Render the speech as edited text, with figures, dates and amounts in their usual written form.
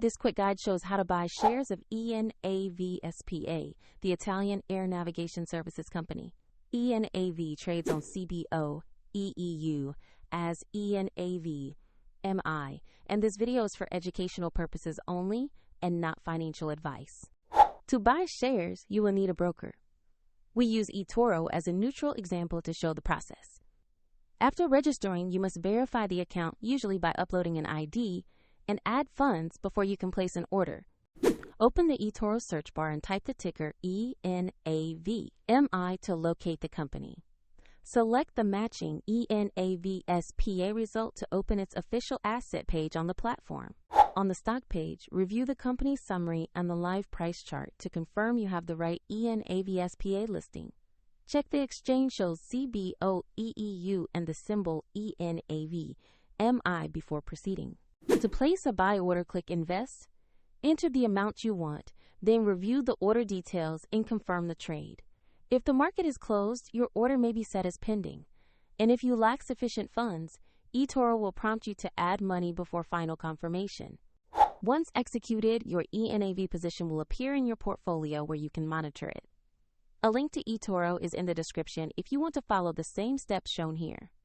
This quick guide shows how to buy shares of ENAV S.p.A, the Italian air navigation services company. ENAV trades on CBOE EU as ENAV.MI, and this video is for educational purposes only and not financial advice. To buy shares, you will need a broker. We use eToro as a neutral example to show the process. After registering, you must verify the account, usually by uploading an ID, and add funds before you can place an order. Open the eToro search bar and type the ticker ENAV.MI to locate the company. Select the matching ENAV S.p.A result to open its official asset page on the platform. On the stock page, review the company's summary and the live price chart to confirm you have the right ENAV S.p.A listing. Check the exchange shows CBOE EU and the symbol ENAV.MI before proceeding. To place a buy order, click Invest, enter the amount you want, then review the order details and confirm the trade. If the market is closed, your order may be set as pending. And if you lack sufficient funds, eToro will prompt you to add money before final confirmation. Once executed, your ENAV position will appear in your portfolio where you can monitor it. A link to eToro is in the description if you want to follow the same steps shown here.